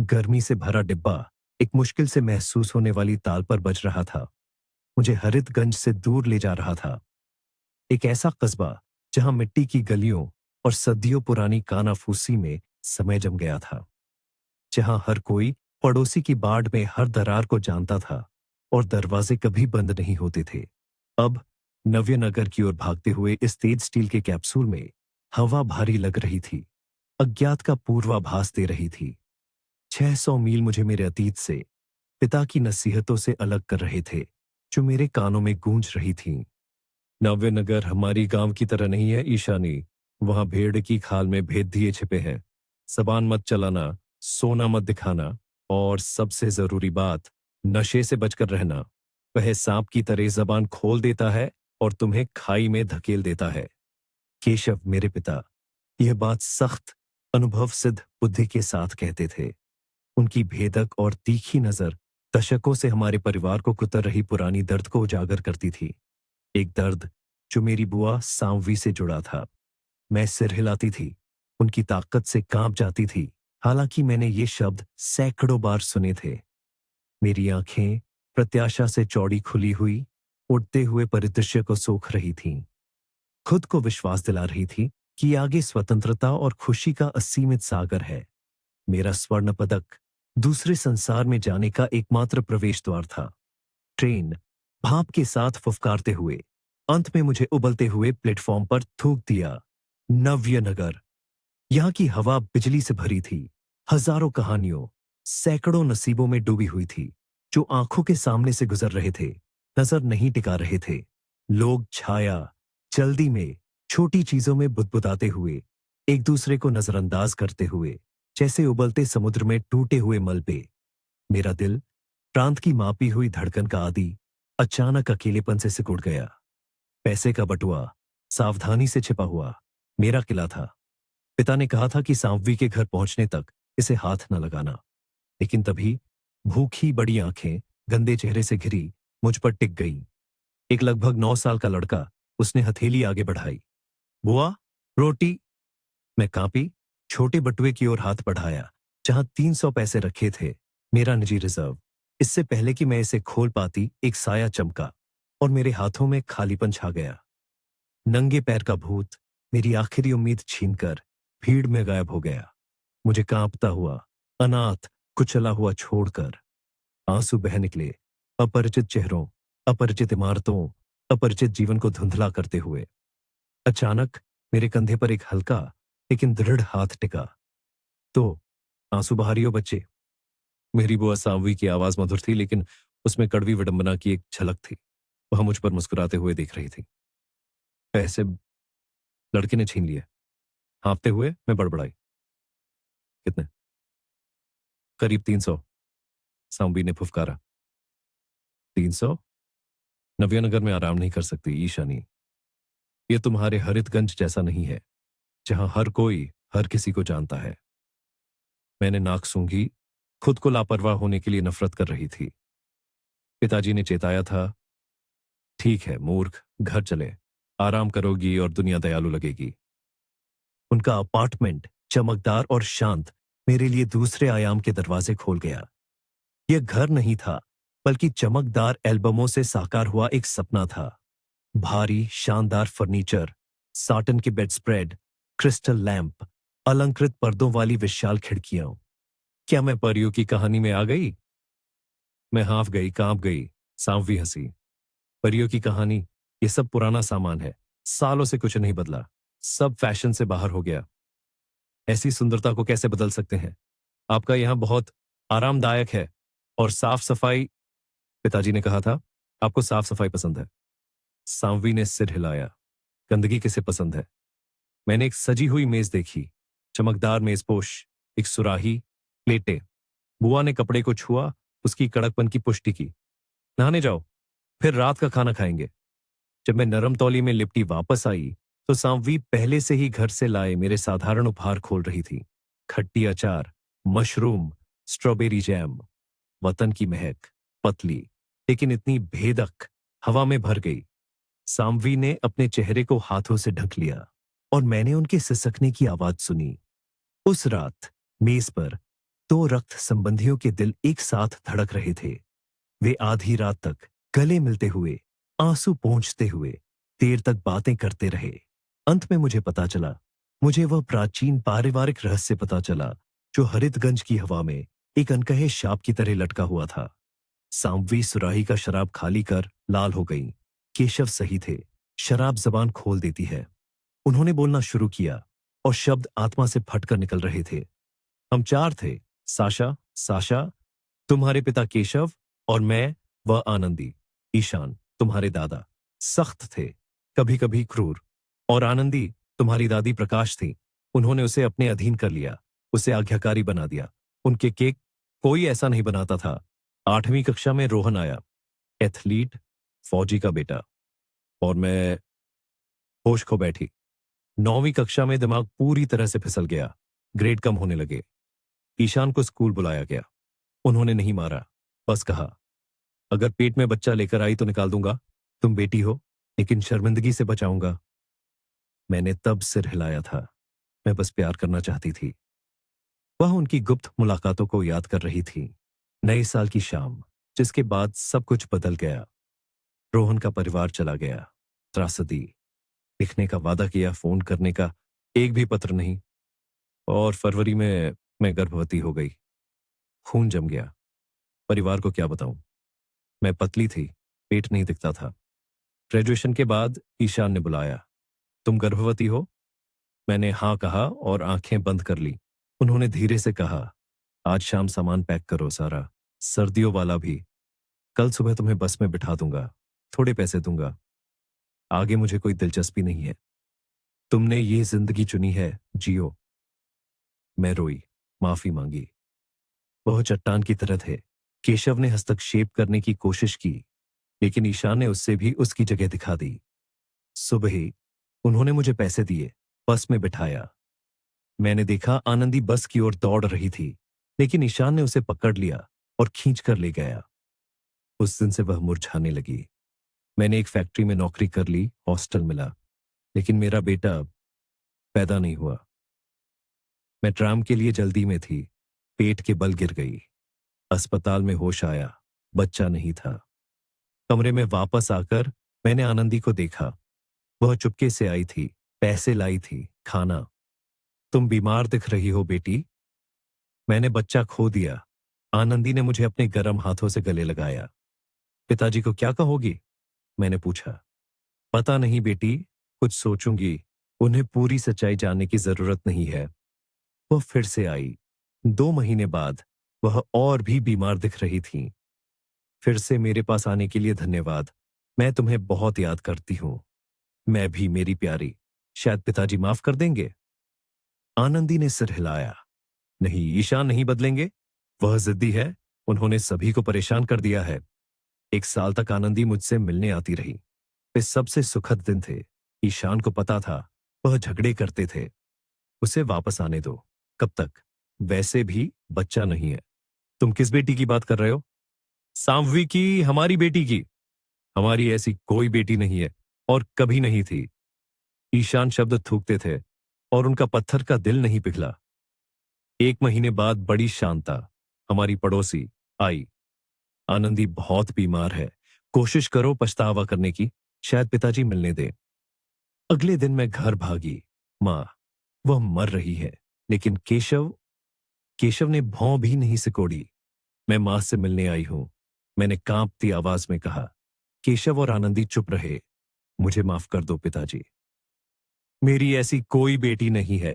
गर्मी से भरा डिब्बा एक मुश्किल से महसूस होने वाली ताल पर बज रहा था। मुझे हरितगंज से दूर ले जा रहा था। एक ऐसा कस्बा जहां मिट्टी की गलियों और सदियों पुरानी कानाफूसी में समय जम गया था। जहां हर कोई पड़ोसी की बाड़ में हर दरार को जानता था और दरवाजे कभी बंद नहीं होते थे। अब नव्यनगर की ओर भागते हुए इस तेज स्टील के कैप्सूल में हवा भारी लग रही थी, अज्ञात का पूर्वाभास दे रही थी। 600 मील मुझे मेरे अतीत से, पिता की नसीहतों से अलग कर रहे थे, जो मेरे कानों में गूंज रही थीं। नव्यनगर हमारी गांव की तरह नहीं है ईशानी। वहां भेड़ की खाल में भेद दिए छिपे हैं। जबान मत चलाना, सोना मत दिखाना, और सबसे जरूरी बात, नशे से बचकर रहना। वह सांप की तरह जबान खोल देता है और तुम्हें खाई में धकेल देता है। केशव, मेरे पिता, यह बात सख्त, अनुभव सिद्ध बुद्धि के साथ कहते थे। उनकी भेदक और तीखी नजर दशकों से हमारे परिवार को कुतर रही पुरानी दर्द को उजागर करती थी। एक दर्द जो मेरी बुआ सांववी से जुड़ा था। मैं सिर हिलाती थी, उनकी ताकत से कांप जाती थी, हालांकि मैंने ये शब्द सैकड़ों बार सुने थे। मेरी आंखें प्रत्याशा से चौड़ी खुली हुई, उड़ते हुए परिदृश्य को सोख रही थीं। खुद को विश्वास दिला रही थी कि आगे स्वतंत्रता और खुशी का असीमित सागर है। मेरा स्वर्ण पदक दूसरे संसार में जाने का एकमात्र प्रवेश द्वार था। ट्रेन भाप के साथ फुफकारते हुए अंत में मुझे उबलते हुए प्लेटफॉर्म पर थूक दिया। नव्यनगर। यहाँ की हवा बिजली से भरी थी। हजारों कहानियों, सैकड़ों नसीबों में डूबी हुई थी, जो आंखों के सामने से गुजर रहे थे, नजर नहीं टिका रहे थे। लोग छाया, जल्दी में, छोटी चीजों में बुदबुदाते हुए, एक दूसरे को नजरअंदाज करते हुए, जैसे उबलते समुद्र में टूटे हुए मलबे। मेरा दिल, प्रांत की मापी हुई धड़कन का आदि, अचानक अकेलेपन से सिकुड़ गया। पैसे का बटुआ सावधानी से छिपा हुआ मेरा किला था। पिता ने कहा था कि सांववी के घर पहुंचने तक इसे हाथ न लगाना। लेकिन तभी भूखी बड़ी आंखें गंदे चेहरे से घिरी मुझ पर टिक गईं। एक लगभग 9 साल का लड़का, उसने हथेली आगे बढ़ाई। बुआ, रोटी। मैं कांपी, छोटे बटुए की ओर हाथ बढ़ाया, जहां 300 पैसे रखे थे, मेरा निजी रिजर्व। इससे पहले कि मैं इसे खोल पाती, एक साया चमका और मेरे हाथों में खालीपन छा गया। नंगे पैर का भूत मेरी आखिरी उम्मीद छीनकर भीड़ में गायब हो गया। मुझे कांपता हुआ, अनाथ, कुचला हुआ छोड़कर। आंसू बह निकले, अपरिचित चेहरों, अपरिचित इमारतों, अपरिचित जीवन को धुंधला करते हुए। अचानक मेरे कंधे पर एक हल्का लेकिन दृढ़ हाथ टिका। तो आंसू बहा रही हो बच्चे? मेरी बुआ सांववी की आवाज मधुर थी, लेकिन उसमें कड़वी विडंबना की एक झलक थी। वह मुझ पर मुस्कुराते हुए देख रही थी। पैसे लड़के ने छीन लिए। हाँफते हुए मैं बड़बड़ाई। कितने? करीब 300। सांववी ने फुफकारा। 300? नव्यनगर में आराम नहीं कर सकती ईशानी। ये तुम्हारे हरितगंज जैसा नहीं है, जहां हर कोई हर किसी को जानता है। मैंने नाक सूंघी, खुद को लापरवाह होने के लिए नफरत कर रही थी। पिताजी ने चेताया था, ठीक है मूर्ख, घर चले, आराम करोगी और दुनिया दयालु लगेगी। उनका अपार्टमेंट चमकदार और शांत मेरे लिए दूसरे आयाम के दरवाजे खोल गया। यह घर नहीं था, बल्कि चमकदार एल्बमों से साकार हुआ एक सपना था। भारी शानदार फर्नीचर, साटन के बेड स्प्रेड, क्रिस्टल लैंप, अलंकृत पर्दों वाली विशाल खिड़कियां। क्या मैं परियों की कहानी में आ गई? मैं हाँफ गई, कांप गई। सांववी हंसी। परियों की कहानी? ये सब पुराना सामान है, सालों से कुछ नहीं बदला, सब फैशन से बाहर हो गया। ऐसी सुंदरता को कैसे बदल सकते हैं? आपका यहां बहुत आरामदायक है और साफ सफाई। पिताजी ने कहा था, आपको साफ सफाई पसंद है। सांववी ने सिर हिलाया। गंदगी किसे पसंद है? मैंने एक सजी हुई मेज देखी, चमकदार मेजपोश, एक सुराही, प्लेटें। बुआ ने कपड़े को छुआ, उसकी कड़कपन की पुष्टि की। नहाने जाओ, फिर रात का खाना खाएंगे। जब मैं नरम तौली में लिपटी वापस आई, तो सांववी पहले से ही घर से लाए मेरे साधारण उपहार खोल रही थी। खट्टी अचार, मशरूम, स्ट्रॉबेरी जैम। वतन की महक, पतली लेकिन इतनी भेदक, हवा में भर गई। सांववी ने अपने चेहरे को हाथों से ढक लिया और मैंने उनके सिसकने की आवाज सुनी। उस रात मेज पर दो रक्त संबंधियों के दिल एक साथ धड़क रहे थे। वे आधी रात तक गले मिलते हुए, आंसू पोंछते हुए देर तक बातें करते रहे। अंत में मुझे वह प्राचीन पारिवारिक रहस्य पता चला जो हरितगंज की हवा में एक अनकहे शाप की तरह लटका हुआ था। सांववी सुराही का शराब खाली कर लाल हो गई। केशव सही थे, शराब जबान खोल देती है। उन्होंने बोलना शुरू किया और शब्द आत्मा से फटकर निकल रहे थे। हम चार थे, साशा, साशा, तुम्हारे पिता केशव और मैं, वह आनंदी। ईशान तुम्हारे दादा सख्त थे, कभी कभी क्रूर। और आनंदी तुम्हारी दादी प्रकाश थी। उन्होंने उसे अपने अधीन कर लिया, उसे आज्ञाकारी बना दिया। उनके केक कोई ऐसा नहीं बनाता था। 8वीं कक्षा में रोहन आया, एथलीट, फौजी का बेटा, और मैं होश खो बैठी। 9वीं कक्षा में दिमाग पूरी तरह से फिसल गया, ग्रेड कम होने लगे। ईशान को स्कूल बुलाया गया। उन्होंने नहीं मारा, बस कहा, अगर पेट में बच्चा लेकर आई तो निकाल दूंगा। तुम बेटी हो, लेकिन शर्मिंदगी से बचाऊंगा। मैंने तब सिर हिलाया था। मैं बस प्यार करना चाहती थी। वह उनकी गुप्त मुलाकातों को याद कर रही थी। नए साल की शाम, जिसके बाद सब कुछ बदल गया। रोहन का परिवार चला गया। त्रासदी। लिखने का वादा किया, फोन करने का एक भी पत्र नहीं। और फरवरी में मैं गर्भवती हो गई। खून जम गया। परिवार को क्या बताऊं? मैं पतली थी, पेट नहीं दिखता था। ग्रेजुएशन के बाद ईशान ने बुलाया, तुम गर्भवती हो? मैंने हाँ कहा और आंखें बंद कर ली। उन्होंने धीरे से कहा, आज शाम सामान पैक करो सारा, सर्दियों वाला भी। कल सुबह तुम्हें बस में बिठा दूंगा, थोड़े पैसे दूंगा। आगे मुझे कोई दिलचस्पी नहीं है। तुमने ये जिंदगी चुनी है, जियो। मैं रोई, माफी मांगी। वह चट्टान की तरह थे। केशव ने हस्तक्षेप करने की कोशिश की, लेकिन ईशान ने उससे भी उसकी जगह दिखा दी। सुबह ही उन्होंने मुझे पैसे दिए, बस में बिठाया। मैंने देखा आनंदी बस की ओर दौड़ रही थी, लेकिन ईशान ने उसे पकड़ लिया और खींच कर ले गया। उस दिन से वह मुरझाने लगी। मैंने एक फैक्ट्री में नौकरी कर ली, हॉस्टल मिला, लेकिन मेरा बेटा पैदा नहीं हुआ। मैं ट्राम के लिए जल्दी में थी, पेट के बल गिर गई। अस्पताल में होश आया, बच्चा नहीं था। कमरे में वापस आकर मैंने आनंदी को देखा। वह चुपके से आई थी, पैसे लाई थी, खाना। तुम बीमार दिख रही हो बेटी। मैंने बच्चा खो दिया। आनंदी ने मुझे अपने गर्म हाथों से गले लगाया। पिताजी को क्या कहोगी? मैंने पूछा। पता नहीं बेटी, कुछ सोचूंगी। उन्हें पूरी सच्चाई जानने की जरूरत नहीं है। वह फिर से आई। 2 महीने बाद वह और भी बीमार दिख रही थी। फिर से मेरे पास आने के लिए धन्यवाद। मैं तुम्हें बहुत याद करती हूं। मैं भी, मेरी प्यारी। शायद पिताजी माफ कर देंगे। आनंदी ने सिर हिलाया। नहीं, ईशान नहीं बदलेंगे। वह जिद्दी है। उन्होंने सभी को परेशान कर दिया है। 1 साल तक आनंदी मुझसे मिलने आती रही। वे सबसे सुखद दिन थे। ईशान को पता था वह झगड़े करते थे। उसे वापस आने दो। कब तक? वैसे भी बच्चा नहीं है। तुम किस बेटी की बात कर रहे हो? सांववी की, हमारी बेटी की। हमारी ऐसी कोई बेटी नहीं है और कभी नहीं थी। ईशान शब्द थूकते थे और उनका पत्थर का दिल नहीं पिघला। 1 महीने बाद बड़ी शांता, हमारी पड़ोसी, आई। आनंदी बहुत बीमार है, कोशिश करो पछतावा करने की, शायद पिताजी मिलने दे। अगले दिन मैं घर भागी। मां, वह मर रही है। लेकिन केशव ने भौं भी नहीं सिकोड़ी। मैं मां से मिलने आई हूं, मैंने कांपती आवाज में कहा। केशव और आनंदी चुप रहे। मुझे माफ कर दो पिताजी। मेरी ऐसी कोई बेटी नहीं है।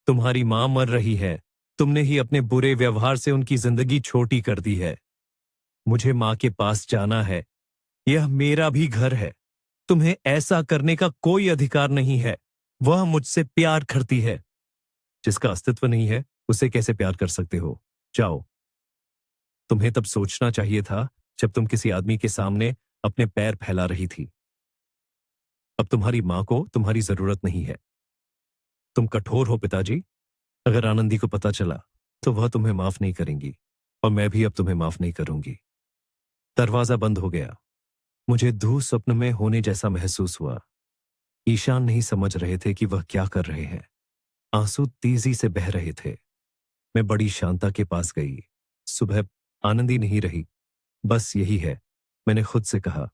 तुम्हारी मां मर रही है। तुमने ही अपने बुरे व्यवहार से उनकी जिंदगी छोटी कर दी है। मुझे मां के पास जाना है। यह मेरा भी घर है। तुम्हें ऐसा करने का कोई अधिकार नहीं है। वह मुझसे प्यार करती है। जिसका अस्तित्व नहीं है, उसे कैसे प्यार कर सकते हो? जाओ। तुम्हें तब सोचना चाहिए था जब तुम किसी आदमी के सामने अपने पैर फैला रही थी। अब तुम्हारी मां को तुम्हारी जरूरत नहीं है। तुम कठोर हो पिताजी। अगर आनंदी को पता चला तो वह तुम्हें माफ नहीं करेंगी और मैं भी अब तुम्हें माफ नहीं करूंगी। दरवाजा बंद हो गया। मुझे धू स्वप्न में होने जैसा महसूस हुआ। ईशान नहीं समझ रहे थे कि वह क्या कर रहे हैं। आंसू तेजी से बह रहे थे। मैं बड़ी शांता के पास गई। सुबह आनंदी नहीं रही। बस यही है, मैंने खुद से कहा।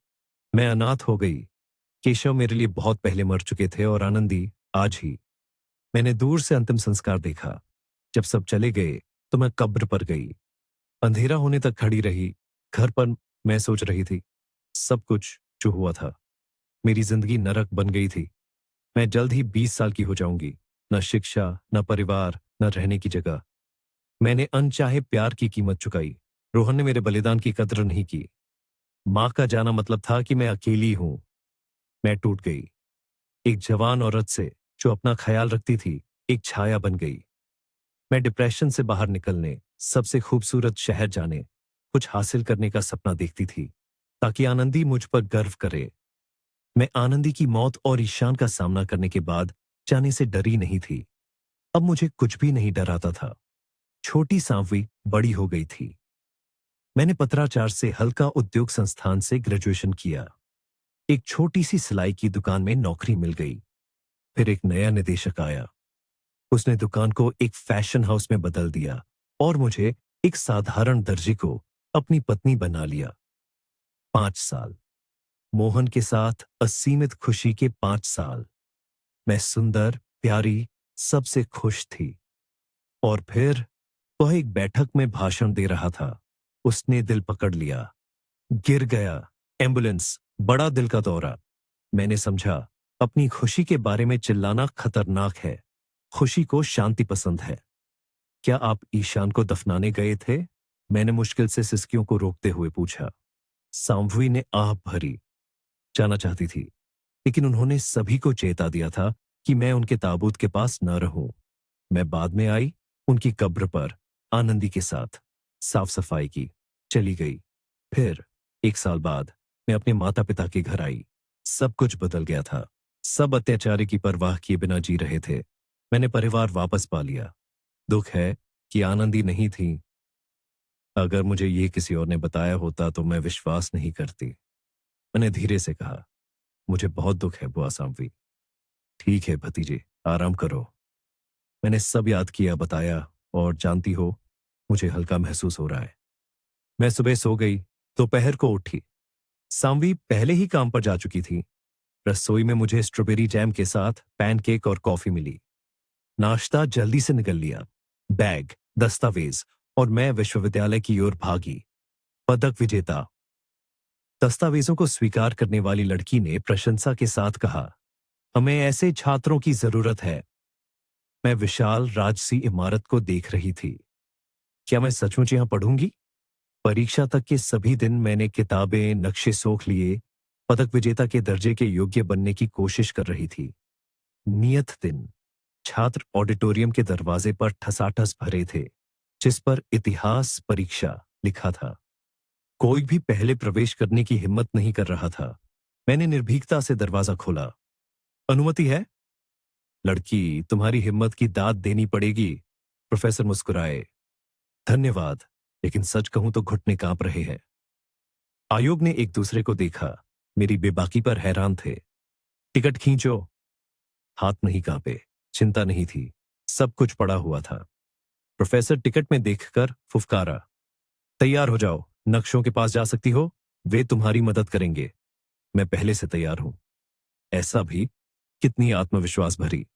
मैं अनाथ हो गई। केशव मेरे लिए बहुत पहले मर चुके थे और आनंदी आज ही। मैंने दूर से अंतिम संस्कार देखा। जब सब चले गए तो मैं कब्र पर गई। अंधेरा होने तक खड़ी रही। घर पर मैं सोच रही थी सब कुछ जो हुआ था। मेरी जिंदगी नरक बन गई थी। मैं जल्द ही 20 साल की हो जाऊंगी। न शिक्षा, न परिवार, न रहने की जगह। मैंने अनचाहे प्यार की कीमत चुकाई। रोहन ने मेरे बलिदान की कद्र नहीं की। मां का जाना मतलब था कि मैं अकेली हूं। मैं टूट गई। एक जवान औरत से जो अपना ख्याल रखती थी, एक छाया बन गई। मैं डिप्रेशन से बाहर निकलने, सबसे खूबसूरत शहर जाने, कुछ हासिल करने का सपना देखती थी ताकि आनंदी मुझ पर गर्व करे। मैं आनंदी की मौत और ईशान का सामना करने के बाद जाने से डरी नहीं थी। अब मुझे कुछ भी नहीं डराता था। छोटी सांवरी बड़ी हो गई थी। मैंने पत्राचार से हल्का उद्योग संस्थान से ग्रेजुएशन किया। एक छोटी सी सिलाई की दुकान में नौकरी मिल गई। फिर एक नया निदेशक आया। उसने दुकान को एक फैशन हाउस में बदल दिया और मुझे, एक साधारण दर्जी को, अपनी पत्नी बना लिया। 5 साल मोहन के साथ असीमित खुशी के 5 साल। मैं सुंदर, प्यारी, सबसे खुश थी। और फिर वह एक बैठक में भाषण दे रहा था। उसने दिल पकड़ लिया। गिर गया। एम्बुलेंस, बड़ा दिल का दौरा। मैंने समझा अपनी खुशी के बारे में चिल्लाना खतरनाक है। खुशी को शांति पसंद है। क्या आप ईशान को दफनाने गए थे? मैंने मुश्किल से सिसकियों को रोकते हुए पूछा। सांभवी ने आह भरी। जाना चाहती थी, लेकिन उन्होंने सभी को चेता दिया था कि मैं उनके ताबूत के पास न रहूं। मैं बाद में आई, उनकी कब्र पर आनंदी के साथ साफ सफाई की, चली गई। फिर 1 साल बाद मैं अपने माता पिता के घर आई। सब कुछ बदल गया था। सब अत्याचारी की परवाह किए बिना जी रहे थे। मैंने परिवार वापस पा लिया। दुख है कि आनंदी नहीं थी। अगर मुझे ये किसी और ने बताया होता तो मैं विश्वास नहीं करती। मैंने धीरे से कहा, मुझे बहुत दुख है बुआ सांवरी। ठीक है भतीजे, आराम करो। मैंने सब याद किया, बताया, और जानती हो, मुझे हल्का महसूस हो रहा है। मैं सुबह सो गई, दोपहर को उठी। सांवी पहले ही काम पर जा चुकी थी। रसोई में मुझे स्ट्रॉबेरी जैम के साथ पैनकेक और कॉफी मिली। नाश्ता जल्दी से निकल लिया। बैग, दस्तावेज, और मैं विश्वविद्यालय की ओर भागी। पदक विजेता। दस्तावेजों को स्वीकार करने वाली लड़की ने प्रशंसा के साथ कहा, हमें ऐसे छात्रों की जरूरत है। मैं विशाल राजसी इमारत को देख रही थी। क्या मैं सचमुच यहां पढ़ूंगी? परीक्षा तक के सभी दिन मैंने किताबें, नक्शे सोख लिए, पदक विजेता के दर्जे के योग्य बनने की कोशिश कर रही थी। नियत दिन, छात्र ऑडिटोरियम के दरवाजे पर ठसाठस भरे थे, जिस पर इतिहास परीक्षा लिखा था। कोई भी पहले प्रवेश करने की हिम्मत नहीं कर रहा था। मैंने निर्भीकता से दरवाजा खोला। अनुमति है? लड़की, तुम्हारी हिम्मत की दाद देनी पड़ेगी। प्रोफेसर मुस्कुराए। धन्यवाद, लेकिन सच कहूं तो घुटने कांप रहे हैं। आयोग ने एक दूसरे को देखा। मेरी बेबाकी पर हैरान थे। टिकट खींचो। हाथ नहीं कांपे, चिंता नहीं थी। सब कुछ पड़ा हुआ था। प्रोफेसर टिकट में देखकर फुफकारा, तैयार हो जाओ, नक्शों के पास जा सकती हो, वे तुम्हारी मदद करेंगे। मैं पहले से तैयार हूं। ऐसा भी, कितनी आत्मविश्वास भरी।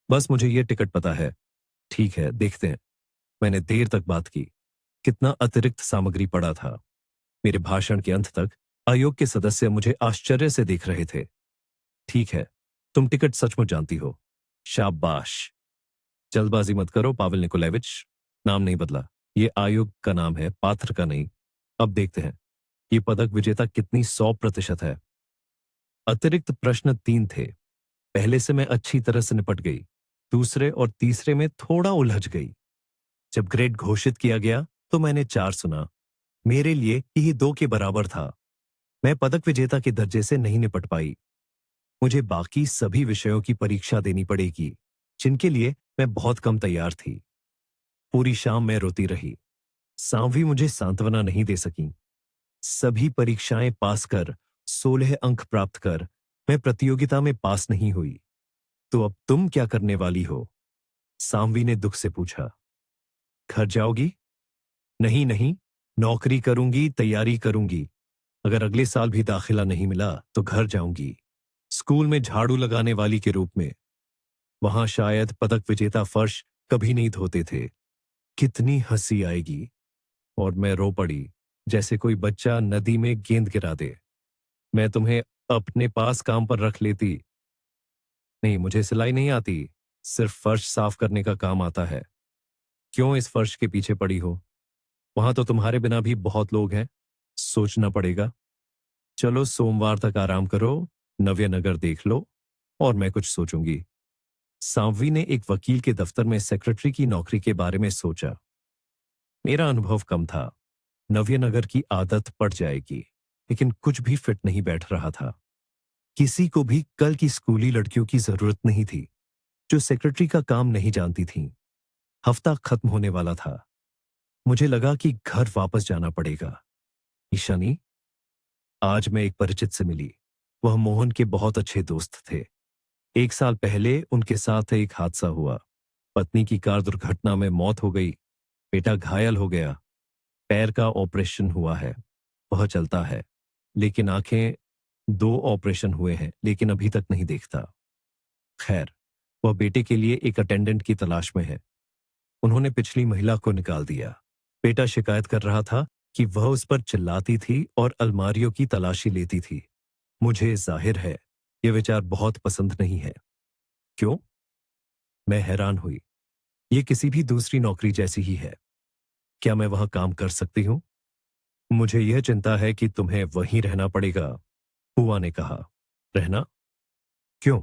बस मुझे यह टिकट पता है। ठीक है, देखते हैं। मैंने देर तक बात की। कितना अतिरिक्त सामग्री पड़ा था। मेरे भाषण के अंत तक आयोग के सदस्य मुझे आश्चर्य से देख रहे थे। ठीक है, तुम टिकट सचमुच जानती हो। शाबाश। जल्दबाजी मत करो पावेल निकोलाइविच। नाम नहीं बदला। ये आयोग का नाम है, पात्र का नहीं। अब देखते हैं ये पदक विजेता कितनी 100% है। अतिरिक्त प्रश्न 3 थे। पहले से मैं अच्छी तरह से निपट गई। दूसरे और तीसरे में थोड़ा उलझ गई। जब ग्रेड घोषित किया गया तो मैंने 4 सुना। मेरे लिए यही 2 के बराबर था। मैं पदक विजेता के दर्जे से नहीं निपट पाई। मुझे बाकी सभी विषयों की परीक्षा देनी पड़ेगी, जिनके लिए मैं बहुत कम तैयार थी। पूरी शाम मैं रोती रही। सांवी मुझे सांत्वना नहीं दे सकी। सभी परीक्षाएं पास कर, 16 अंक प्राप्त कर, मैं प्रतियोगिता में पास नहीं हुई। तो अब तुम क्या करने वाली हो? सांवी ने दुख से पूछा। घर जाओगी? नहीं नहीं, नौकरी करूंगी, तैयारी करूंगी। अगर अगले साल भी दाखिला नहीं मिला तो घर जाऊंगी, स्कूल में झाड़ू लगाने वाली के रूप में। वहां शायद पदक विजेता फर्श कभी नहीं धोते थे। कितनी हंसी आएगी। और मैं रो पड़ी, जैसे कोई बच्चा नदी में गेंद गिरा दे। मैं तुम्हें अपने पास काम पर रख लेती। नहीं, मुझे सिलाई नहीं आती, सिर्फ फर्श साफ करने का काम आता है। क्यों इस फर्श के पीछे पड़ी हो? वहां तो तुम्हारे बिना भी बहुत लोग हैं, सोचना पड़ेगा। चलो सोमवार तक आराम करो, नव्य नगर देख लो, और मैं कुछ सोचूंगी। सांवी ने एक वकील के दफ्तर में सेक्रेटरी की नौकरी के बारे में सोचा। मेरा अनुभव कम था, नव्य नगर की आदत पड़ जाएगी, लेकिन कुछ भी फिट नहीं बैठ रहा था। किसी को भी कल की स्कूली लड़कियों की जरूरत नहीं थी जो सेक्रेटरी का काम नहीं जानती थीं। हफ्ता खत्म होने वाला था। मुझे लगा कि घर वापस जाना पड़ेगा। ईशानी, आज मैं एक परिचित से मिली। वह मोहन के बहुत अच्छे दोस्त थे। 1 साल पहले उनके साथ एक हादसा हुआ। पत्नी की कार दुर्घटना में मौत हो गई। बेटा घायल हो गया। पैर का ऑपरेशन हुआ है। वह चलता है, लेकिन आंखें, 2 ऑपरेशन हुए हैं, लेकिन अभी तक नहीं देखता। खैर, वह बेटे के लिए एक अटेंडेंट की तलाश में है। उन्होंने पिछली महिला को निकाल दिया। बेटा शिकायत कर रहा था कि वह उस पर चिल्लाती थी और अलमारियों की तलाशी लेती थी। मुझे जाहिर है यह विचार बहुत पसंद नहीं है। क्यों? मैं हैरान हुई। यह किसी भी दूसरी नौकरी जैसी ही है। क्या मैं वहां काम कर सकती हूं? मुझे यह चिंता है कि तुम्हें वहीं रहना पड़ेगा, हुआ ने कहा। रहना? क्यों?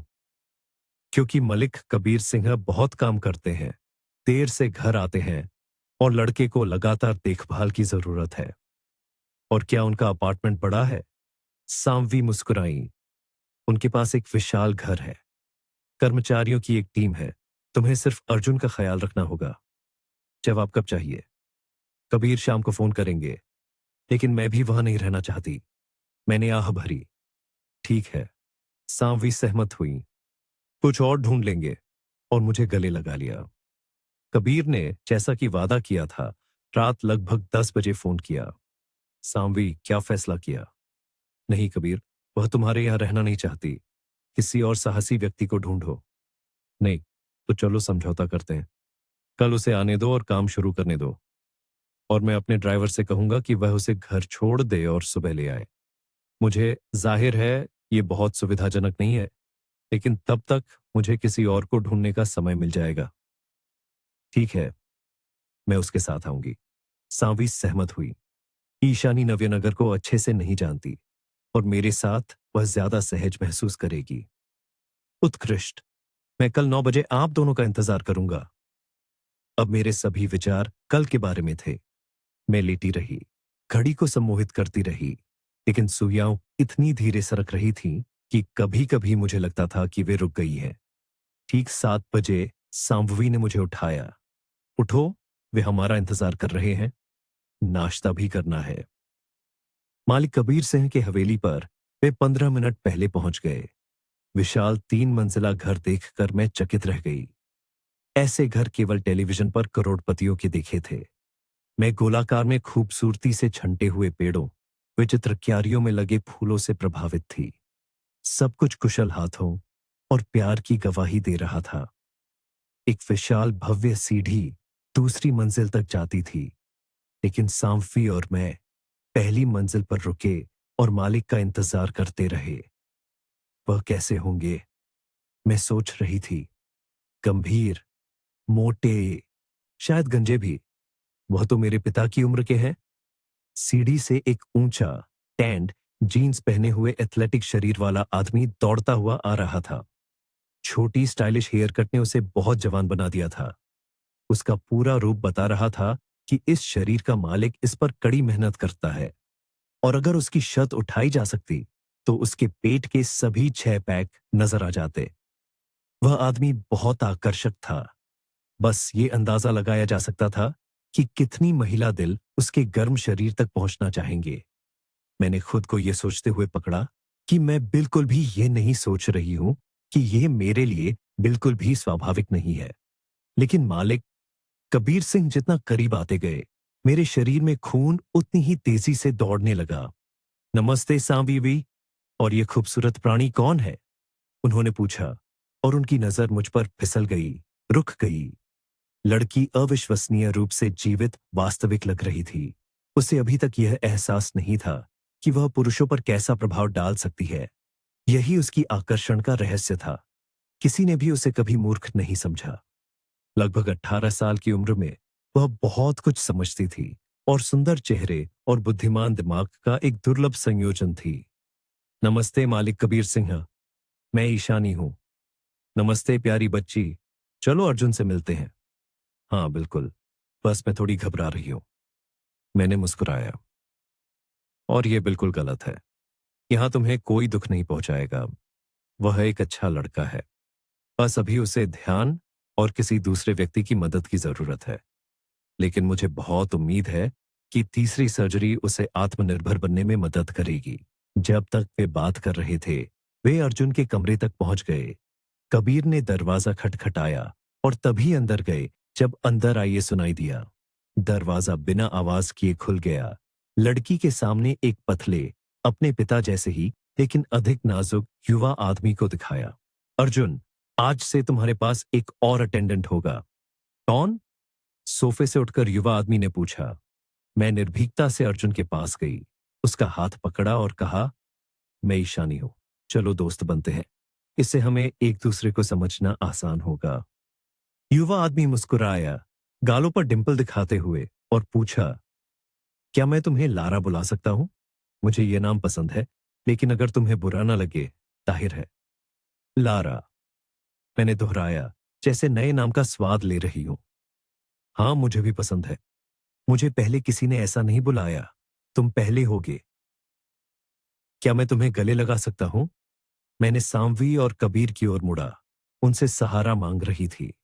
क्योंकि मलिक कबीर सिंह बहुत काम करते हैं, देर से घर आते हैं, और लड़के को लगातार देखभाल की जरूरत है। और क्या उनका अपार्टमेंट बड़ा है? सांवी मुस्कुराई। उनके पास एक विशाल घर है, कर्मचारियों की एक टीम है। तुम्हें सिर्फ अर्जुन का ख्याल रखना होगा। जवाब कब चाहिए? कबीर शाम को फोन करेंगे, लेकिन मैं भी वहां नहीं रहना चाहती। मैंने आह भरी। ठीक है। सांवी सहमत हुई। कुछ और ढूंढ लेंगे, और मुझे गले लगा लिया। कबीर ने, जैसा कि वादा किया था, रात लगभग 10 बजे फोन किया। सांवी, क्या फैसला किया? नहीं कबीर, वह तुम्हारे यहां रहना नहीं चाहती। किसी और साहसी व्यक्ति को ढूंढो। नहीं, तो चलो समझौता करते हैं। कल उसे आने दो और काम शुरू करने दो। और मैं अपने ड्राइवर से कहूंगा कि वह उसे घर छोड़ दे और सुबह ले आए। मुझे जाहिर है ये बहुत सुविधाजनक नहीं है, लेकिन तब तक मुझे किसी और को ढूंढने का समय मिल जाएगा। ठीक है, मैं उसके साथ आऊंगी। सांवी सहमत हुई। ईशानी नव्यनगर को अच्छे से नहीं जानती, और मेरे साथ वह ज्यादा सहज महसूस करेगी। उत्कृष्ट। मैं कल 9 बजे आप दोनों का इंतजार करूंगा। अब मेरे सभी विचार कल के बारे में थे। मैं लेटी रही, घड़ी को सम्मोहित करती रही, लेकिन सुइयां इतनी धीरे सरक रही थीं कि कभी कभी मुझे लगता था कि वे रुक गई हैं। ठीक 7 बजे सांभवी ने मुझे उठाया। उठो, वे हमारा इंतजार कर रहे हैं। नाश्ता भी करना है। मालिक कबीर सिंह के हवेली पर वे 15 मिनट पहले पहुंच गए। विशाल 3 मंजिला घर देखकर मैं चकित रह गई। ऐसे घर केवल टेलीविजन पर करोड़पतियों के देखे थे। मैं गोलाकार में खूबसूरती से छंटे हुए पेड़ों, विचित्र क्यारियों में लगे फूलों से प्रभावित थी। सब कुछ कुशल हाथों और प्यार की गवाही दे रहा था। एक विशाल भव्य सीढ़ी दूसरी मंजिल तक जाती थी, लेकिन सांफी और मैं पहली मंजिल पर रुके और मालिक का इंतजार करते रहे। वह कैसे होंगे? मैं सोच रही थी। गंभीर, मोटे, शायद गंजे भी। वह तो मेरे पिता की उम्र के हैं। सीढ़ी से एक ऊंचा, टैंड, जीन्स पहने हुए एथलेटिक शरीर वाला आदमी दौड़ता हुआ आ रहा था। छोटी स्टाइलिश हेयर कट ने उसे बहुत जवान बना दिया था। उसका पूरा रूप बता रहा था कि इस शरीर का मालिक इस पर कड़ी मेहनत करता है, और अगर उसकी शर्त उठाई जा सकती तो उसके पेट के सभी 6 पैक नजर आ जाते। वह आदमी बहुत आकर्षक था। बस ये अंदाजा लगाया जा सकता था कि कितनी महिला दिल उसके गर्म शरीर तक पहुंचना चाहेंगे। मैंने खुद को यह सोचते हुए पकड़ा कि मैं बिल्कुल भी ये नहीं सोच रही हूं कि यह मेरे लिए बिल्कुल भी स्वाभाविक नहीं है। लेकिन मालिक कबीर सिंह जितना करीब आते गए, मेरे शरीर में खून उतनी ही तेजी से दौड़ने लगा। नमस्ते सांवीवी, और ये खूबसूरत प्राणी कौन है? उन्होंने पूछा, और उनकी नजर मुझ पर फिसल गई, रुक गई। लड़की अविश्वसनीय रूप से जीवित, वास्तविक लग रही थी। उसे अभी तक यह एहसास नहीं था कि वह पुरुषों पर कैसा प्रभाव डाल सकती है। यही उसकी आकर्षण का रहस्य था। किसी ने भी उसे कभी मूर्ख नहीं समझा। लगभग 18 साल की उम्र में वह बहुत कुछ समझती थी, और सुंदर चेहरे और बुद्धिमान दिमाग का एक दुर्लभ संयोजन थी। नमस्ते मालिक कबीर सिंह, मैं ईशानी हूं। नमस्ते प्यारी बच्ची, चलो अर्जुन से मिलते हैं। हाँ बिल्कुल, बस मैं थोड़ी घबरा रही हूं। मैंने मुस्कुराया। और यह बिल्कुल गलत है। यहां तुम्हें कोई दुख नहीं पहुंचाएगा। वह एक अच्छा लड़का है। बस अभी उसे ध्यान और किसी दूसरे व्यक्ति की मदद की जरूरत है। लेकिन मुझे बहुत उम्मीद है कि तीसरी सर्जरी उसे आत्मनिर्भर बनने में मदद करेगी। जब तक वे बात कर रहे थे, वे अर्जुन के कमरे तक पहुंच गए। कबीर ने दरवाजा खटखटाया और तभी अंदर गए जब अंदर आइए सुनाई दिया। दरवाजा बिना आवाज किए खुल गया। लड़की के सामने एक पतले, अपने पिता जैसे ही लेकिन अधिक नाजुक युवा आदमी को दिखाया। अर्जुन, आज से तुम्हारे पास एक और अटेंडेंट होगा। कौन? सोफे से उठकर युवा आदमी ने पूछा। मैं निर्भीकता से अर्जुन के पास गई, उसका हाथ पकड़ा और कहा, मैं ईशानी हूं, चलो दोस्त बनते हैं। इससे हमें एक दूसरे को समझना आसान होगा। युवा आदमी मुस्कुराया, गालों पर डिंपल दिखाते हुए, और पूछा, क्या मैं तुम्हें लारा बुला सकता हूं? मुझे यह नाम पसंद है, लेकिन अगर तुम्हें बुरा ना लगे, ताहिर है। लारा, मैंने दोहराया, जैसे नए नाम का स्वाद ले रही हूं। हाँ मुझे भी पसंद है। मुझे पहले किसी ने ऐसा नहीं बुलाया। तुम पहले होगे। क्या मैं तुम्हें गले लगा सकता हूं? मैंने सांवी और कबीर की ओर मुड़ा। उनसे सहारा मांग रही थी।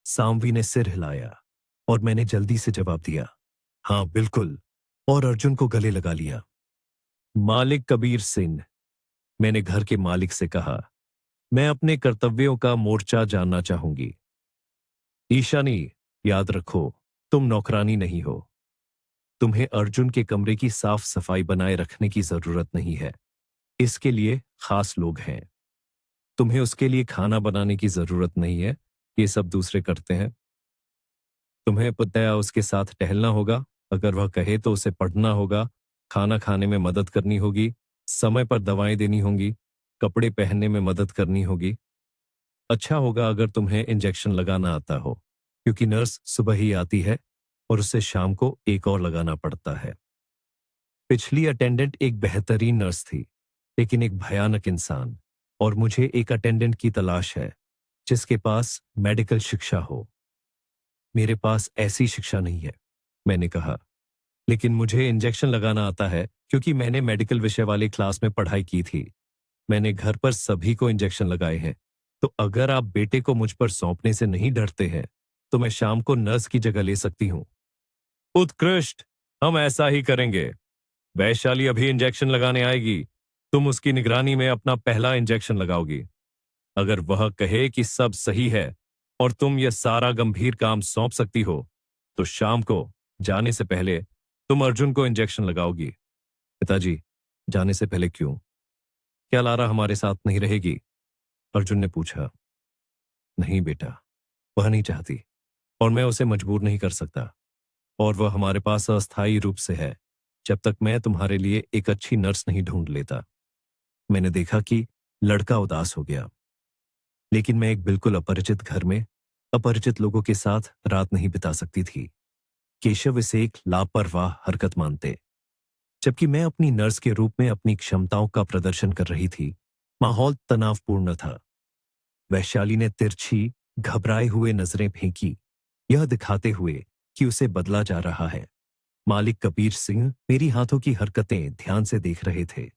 सांवी ने सिर हिलाया और मैंने जल्दी से जवाब दिया, हाँ बिल्कुल, और अर्जुन को गले लगा लिया। मालिक कबीर सिंह, मैंने घर के मालिक से कहा, मैं अपने कर्तव्यों का मोर्चा जानना चाहूंगी। ईशानी, याद रखो, तुम नौकरानी नहीं हो। तुम्हें अर्जुन के कमरे की साफ सफाई बनाए रखने की जरूरत नहीं है। इसके लिए खास लोग हैं। तुम्हें उसके लिए खाना बनाने की जरूरत नहीं है। ये सब दूसरे करते हैं। तुम्हें पुतया उसके साथ टहलना होगा। अगर वह कहे तो उसे पढ़ना होगा। खाना खाने में मदद करनी होगी। समय पर दवाएं देनी होंगी। कपड़े पहनने में मदद करनी होगी। अच्छा होगा अगर तुम्हें इंजेक्शन लगाना आता हो, क्योंकि नर्स सुबह ही आती है और उसे शाम को एक और लगाना पड़ता है। पिछली अटेंडेंट एक बेहतरीन नर्स थी, लेकिन एक भयानक इंसान, और मुझे एक अटेंडेंट की तलाश है जिसके पास मेडिकल शिक्षा हो। मेरे पास ऐसी शिक्षा नहीं है, मैंने कहा, लेकिन मुझे इंजेक्शन लगाना आता है क्योंकि मैंने मेडिकल विषय वाली क्लास में पढ़ाई की थी। मैंने घर पर सभी को इंजेक्शन लगाए हैं। तो अगर आप बेटे को मुझ पर सौंपने से नहीं डरते हैं, तो मैं शाम को नर्स की जगह ले सकती हूं। उत्कृष्ट, हम ऐसा ही करेंगे। वैशाली अभी इंजेक्शन लगाने आएगी। तुम उसकी निगरानी में अपना पहला इंजेक्शन लगाओगी। अगर वह कहे कि सब सही है और तुम यह सारा गंभीर काम सौंप सकती हो, तो शाम को जाने से पहले तुम अर्जुन को इंजेक्शन लगाओगी। पिताजी, जाने से पहले क्यों? क्या लारा हमारे साथ नहीं रहेगी? अर्जुन ने पूछा। नहीं बेटा, वह नहीं चाहती, और मैं उसे मजबूर नहीं कर सकता। और वह हमारे पास अस्थायी रूप से है, जब तक मैं तुम्हारे लिए एक अच्छी नर्स नहीं ढूंढ लेता। मैंने देखा कि लड़का उदास हो गया। लेकिन मैं एक बिल्कुल अपरिचित घर में अपरिचित लोगों के साथ रात नहीं बिता सकती थी। केशव इसे एक लापरवाह हरकत मानते। जबकि मैं अपनी नर्स के रूप में अपनी क्षमताओं का प्रदर्शन कर रही थी, माहौल तनावपूर्ण था। वैशाली ने तिरछी, घबराए हुए नजरें फेंकी, यह दिखाते हुए कि उसे बदला जा रहा है। मालिक कबीर सिंह मेरी हाथों की हरकतें ध्यान से देख रहे थे।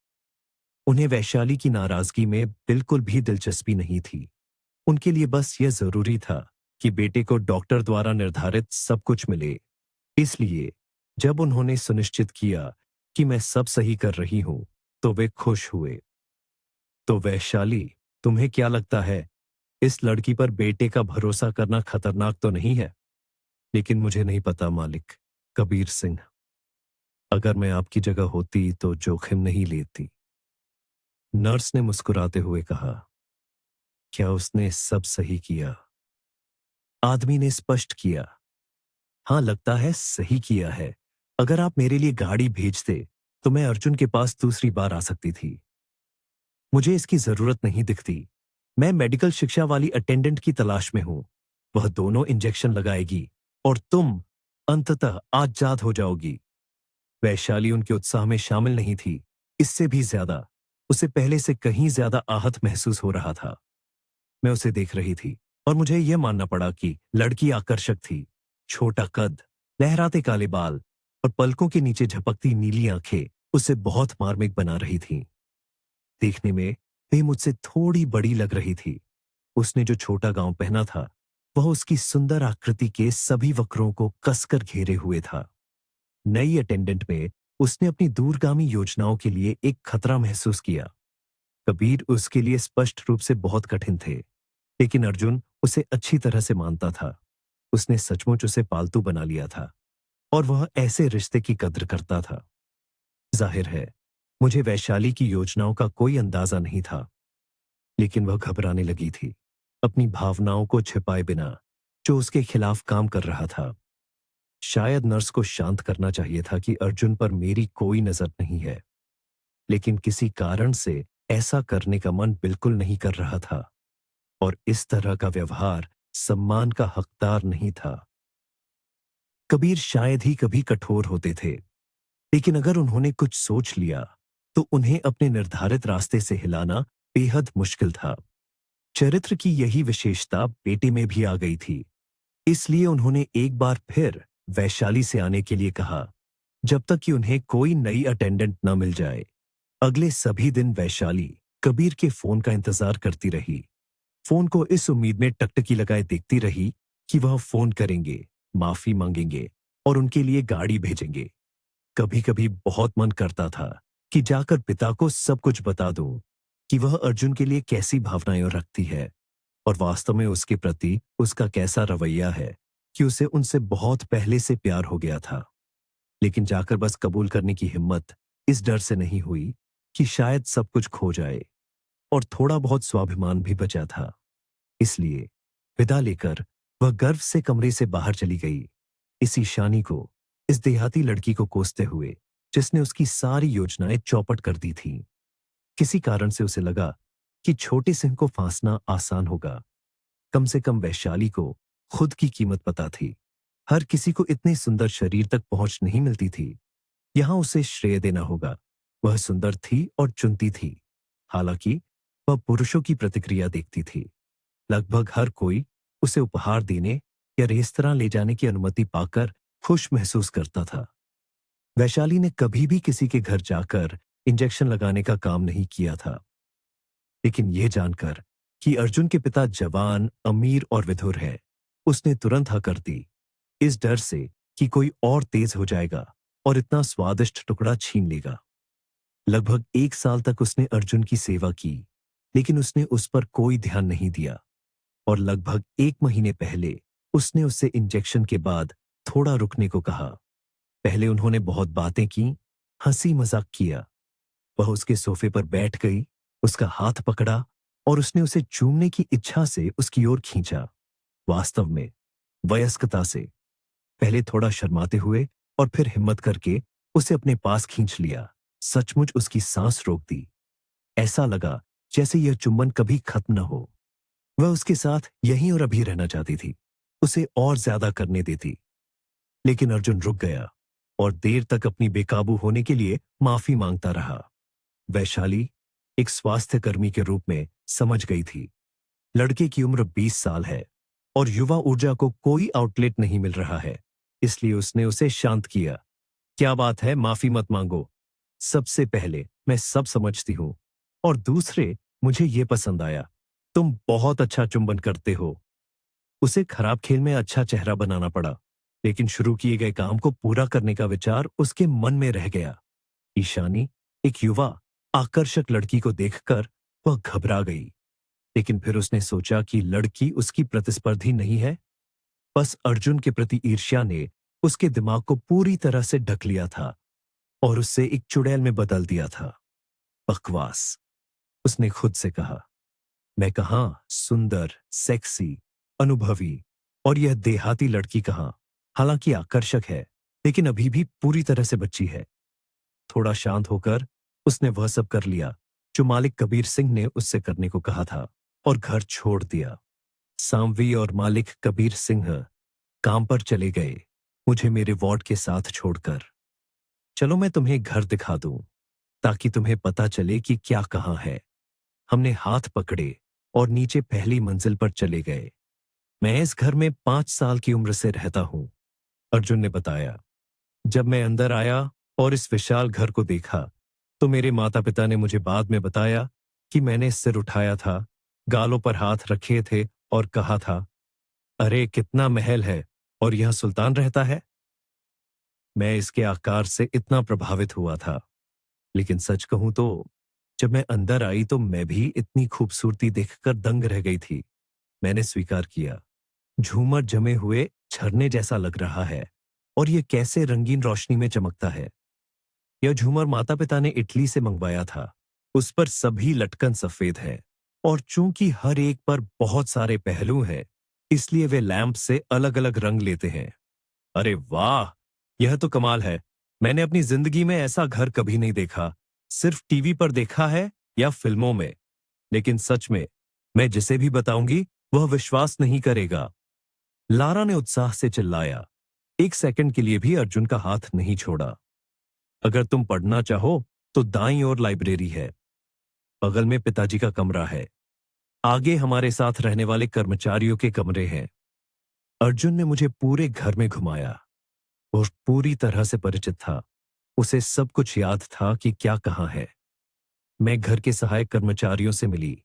उन्हें वैशाली की नाराजगी में बिल्कुल भी दिलचस्पी नहीं थी। उनके लिए बस यह जरूरी था कि बेटे को डॉक्टर द्वारा निर्धारित सब कुछ मिले। इसलिए जब उन्होंने सुनिश्चित किया कि मैं सब सही कर रही हूं, तो वे खुश हुए। तो वैशाली, तुम्हें क्या लगता है, इस लड़की पर बेटे का भरोसा करना खतरनाक तो नहीं है? लेकिन मुझे नहीं पता मालिक, कबीर सिंह। अगर मैं आपकी जगह होती तो जोखिम नहीं लेती। नर्स ने मुस्कुराते हुए कहा। क्या उसने सब सही किया? आदमी ने स्पष्ट किया। हाँ, लगता है सही किया है। अगर आप मेरे लिए गाड़ी भेजते तो मैं अर्जुन के पास दूसरी बार आ सकती थी। मुझे इसकी जरूरत नहीं दिखती। मैं मेडिकल शिक्षा वाली अटेंडेंट की तलाश में हूं। वह दोनों इंजेक्शन लगाएगी और तुम अंततः आजाद हो जाओगी। वैशाली उनके उत्साह में शामिल नहीं थी। इससे भी ज्यादा, उसे पहले से कहीं ज्यादा आहत महसूस हो रहा था। मैं उसे देख रही थी और मुझे यह मानना पड़ा कि लड़की आकर्षक थी। छोटा कद, लहराते काले बाल और पलकों के नीचे झपकती नीली आंखें उसे बहुत मार्मिक बना रही थीं। देखने में वे मुझसे थोड़ी बड़ी लग रही थी। उसने जो छोटा गाउन पहना था, वह उसकी सुंदर आकृति के सभी वक्रों को कसकर घेरे हुए था। नई अटेंडेंट में उसने अपनी दूरगामी योजनाओं के लिए एक खतरा महसूस किया। कबीर उसके लिए स्पष्ट रूप से बहुत कठिन थे, लेकिन अर्जुन उसे अच्छी तरह से मानता था। उसने सचमुच उसे पालतू बना लिया था और वह ऐसे रिश्ते की कद्र करता था। जाहिर है, मुझे वैशाली की योजनाओं का कोई अंदाजा नहीं था, लेकिन वह घबराने लगी थी, अपनी भावनाओं को छिपाए बिना जो उसके खिलाफ काम कर रहा था। शायद नर्स को शांत करना चाहिए था कि अर्जुन पर मेरी कोई नजर नहीं है, लेकिन किसी कारण से ऐसा करने का मन बिल्कुल नहीं कर रहा था और इस तरह का व्यवहार सम्मान का हकदार नहीं था। कबीर शायद ही कभी कठोर होते थे, लेकिन अगर उन्होंने कुछ सोच लिया तो उन्हें अपने निर्धारित रास्ते से हिलाना बेहद मुश्किल था। चरित्र की यही विशेषता बेटे में भी आ गई थी। इसलिए उन्होंने एक बार फिर वैशाली से आने के लिए कहा, जब तक कि उन्हें कोई नई अटेंडेंट न मिल जाए। अगले सभी दिन वैशाली कबीर के फोन का इंतजार करती रही। फोन को इस उम्मीद में टकटकी लगाए देखती रही कि वह फोन करेंगे, माफी मांगेंगे और उनके लिए गाड़ी भेजेंगे। कभी कभी बहुत मन करता था कि जाकर पिता को सब कुछ बता दूं कि वह अर्जुन के लिए कैसी भावनाएं रखती है और वास्तव में उसके प्रति उसका कैसा रवैया है, कि उसे उनसे बहुत पहले से प्यार हो गया था। लेकिन जाकर बस कबूल करने की हिम्मत इस डर से नहीं हुई कि शायद सब कुछ खो जाए और थोड़ा बहुत स्वाभिमान भी बचा था। इसलिए विदा लेकर वह गर्व से कमरे से बाहर चली गई, इस ईशानी को, इस देहाती लड़की को कोसते हुए जिसने उसकी सारी योजनाएं चौपट कर दी थीं। किसी कारण से उसे लगा कि छोटे सिंह को फांसना आसान होगा। कम से कम वैशाली को खुद की कीमत पता थी। हर किसी को इतने सुंदर शरीर तक पहुंच नहीं मिलती थी। यहां उसे श्रेय देना होगा। वह सुंदर थी और चुनती थी। हालांकि वह पुरुषों की प्रतिक्रिया देखती थी। लगभग हर कोई उसे उपहार देने या रेस्तरां ले जाने की अनुमति पाकर खुश महसूस करता था। वैशाली ने कभी भी किसी के घर जाकर इंजेक्शन लगाने का काम नहीं किया था, लेकिन यह जानकर कि अर्जुन के पिता जवान, अमीर और विधुर है, उसने तुरंत हाँ कर दी, इस डर से कि कोई और तेज हो जाएगा और इतना स्वादिष्ट टुकड़ा छीन लेगा। लगभग 1 साल तक उसने अर्जुन की सेवा की, लेकिन उसने उस पर कोई ध्यान नहीं दिया और लगभग 1 महीने पहले उसने उससे इंजेक्शन के बाद थोड़ा रुकने को कहा। पहले उन्होंने बहुत बातें की, हंसी मजाक किया। वह उसके सोफे पर बैठ गई, उसका हाथ पकड़ा और उसने उसे चूमने की इच्छा से उसकी ओर खींचा। वास्तव में वयस्कता से, पहले थोड़ा शर्माते हुए और फिर हिम्मत करके उसे अपने पास खींच लिया। सचमुच उसकी सांस रोक दी। ऐसा लगा जैसे यह चुम्बन कभी खत्म न हो। वह उसके साथ यहीं और अभी रहना चाहती थी, उसे और ज्यादा करने देती। लेकिन अर्जुन रुक गया और देर तक अपनी बेकाबू होने के लिए माफी मांगता रहा। वैशाली एक स्वास्थ्य कर्मी के रूप में समझ गई थी, लड़के की उम्र 20 साल है और युवा ऊर्जा को कोई आउटलेट नहीं मिल रहा है। इसलिए उसने उसे शांत किया। क्या बात है, माफी मत मांगो। सबसे पहले मैं सब समझती हूं और दूसरे, मुझे ये पसंद आया। तुम बहुत अच्छा चुंबन करते हो। उसे खराब खेल में अच्छा चेहरा बनाना पड़ा, लेकिन शुरू किए गए काम को पूरा करने का विचार उसके मन में रह गया। ईशानी, एक युवा आकर्षक लड़की को देखकर वह घबरा गई, लेकिन फिर उसने सोचा कि लड़की उसकी प्रतिस्पर्धी नहीं है। बस अर्जुन के प्रति ईर्ष्या ने उसके दिमाग को पूरी तरह से ढक लिया था और उससे एक चुड़ैल में बदल दिया था। बकवास, उसने खुद से कहा। मैं कहां सुंदर, सेक्सी, अनुभवी, और यह देहाती लड़की कहां, हालांकि आकर्षक है, लेकिन अभी भी पूरी तरह से बच्ची है। थोड़ा शांत होकर उसने वह सब कर लिया जो मालिक कबीर सिंह ने उससे करने को कहा था और घर छोड़ दिया। सांवी और मालिक कबीर सिंह काम पर चले गए, मुझे मेरे वार्ड के साथ छोड़कर। चलो मैं तुम्हें घर दिखा दूं, ताकि तुम्हें पता चले कि क्या कहाँ है। हमने हाथ पकड़े और नीचे पहली मंजिल पर चले गए। मैं इस घर में 5 साल की उम्र से रहता हूं, अर्जुन ने बताया। जब मैं अंदर आया और इस विशाल घर को देखा, तो मेरे माता पिता ने मुझे बाद में बताया कि मैंने सिर उठाया था, गालों पर हाथ रखे थे और कहा था, अरे कितना महल है और यह सुल्तान रहता है। मैं इसके आकार से इतना प्रभावित हुआ था, लेकिन सच कहूं तो जब मैं अंदर आई तो मैं भी इतनी खूबसूरती देखकर दंग रह गई थी। मैंने स्वीकार किया, झूमर जमे हुए झरने जैसा लग रहा है और यह कैसे रंगीन रोशनी में चमकता है। यह झूमर माता पिता ने इटली से मंगवाया था। उस पर सभी लटकन सफेद है और चूंकि हर एक पर बहुत सारे पहलू हैं, इसलिए वे लैंप से अलग अलग रंग लेते हैं। अरे वाह, यह तो कमाल है। मैंने अपनी जिंदगी में ऐसा घर कभी नहीं देखा, सिर्फ टीवी पर देखा है या फिल्मों में। लेकिन सच में मैं जिसे भी बताऊंगी वह विश्वास नहीं करेगा, लारा ने उत्साह से चिल्लाया। एक सेकंड के लिए भी अर्जुन का हाथ नहीं छोड़ा। अगर तुम पढ़ना चाहो तो दाईं ओर लाइब्रेरी है, बगल में पिताजी का कमरा है, आगे हमारे साथ रहने वाले कर्मचारियों के कमरे हैं। अर्जुन ने मुझे पूरे घर में घुमाया। वो पूरी तरह से परिचित था, उसे सब कुछ याद था कि क्या कहाँ है। मैं घर के सहायक कर्मचारियों से मिली।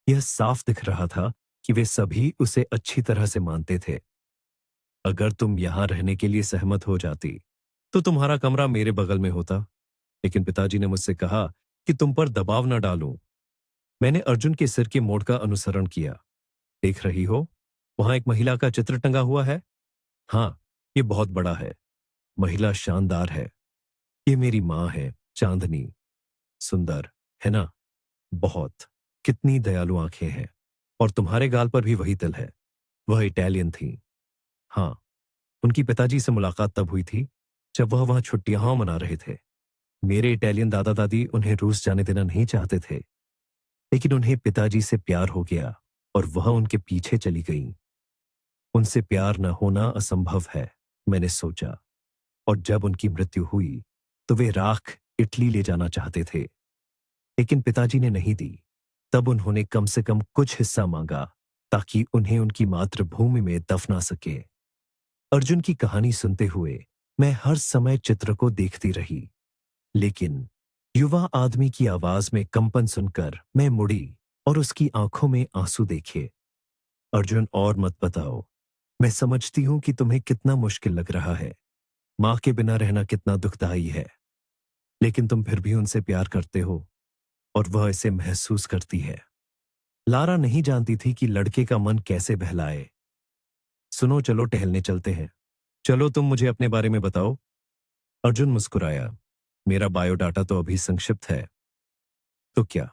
यह साफ दिख रहा था कि वे सभी उसे अच्छी तरह से मानते थे। अगर तुम यहां रहने के लिए सहमत हो जाती तो तुम्हारा कमरा मेरे बगल में होता, लेकिन पिताजी ने मुझसे कहा कि तुम पर दबाव न डालूं। मैंने अर्जुन के सिर के मोड़ का अनुसरण किया। देख रही हो, वहां एक महिला का चित्र टंगा हुआ है। हाँ, ये बहुत बड़ा है। महिला शानदार है। ये मेरी माँ है, चांदनी। सुंदर है ना? बहुत। कितनी दयालु आंखें हैं। और तुम्हारे गाल पर भी वही तिल है। वह इटालियन थी। हाँ, उनकी पिताजी से मुलाकात तब हुई थी जब वह वहां छुट्टियां मना रहे थे। मेरे इटालियन दादा दादी उन्हें रूस जाने देना नहीं चाहते थे, लेकिन उन्हें पिताजी से प्यार हो गया और वह उनके पीछे चली गईं। उनसे प्यार न होना असंभव है, मैंने सोचा। और जब उनकी मृत्यु हुई तो वे राख इटली ले जाना चाहते थे, लेकिन पिताजी ने नहीं दी। तब उन्होंने कम से कम कुछ हिस्सा मांगा ताकि उन्हें उनकी मातृभूमि में दफना सके। अर्जुन की कहानी सुनते हुए मैं हर समय चित्र को देखती रही, लेकिन युवा आदमी की आवाज में कंपन सुनकर मैं मुड़ी और उसकी आंखों में आंसू देखे। अर्जुन, और मत बताओ। मैं समझती हूं कि तुम्हें कितना मुश्किल लग रहा है। मां के बिना रहना कितना दुखदाई है, लेकिन तुम फिर भी उनसे प्यार करते हो और वह इसे महसूस करती है। लारा नहीं जानती थी कि लड़के का मन कैसे बहलाए। सुनो, चलो टहलने चलते हैं। चलो तुम मुझे अपने बारे में बताओ। अर्जुन मुस्कुराया। मेरा बायोडाटा तो अभी संक्षिप्त है। तो क्या?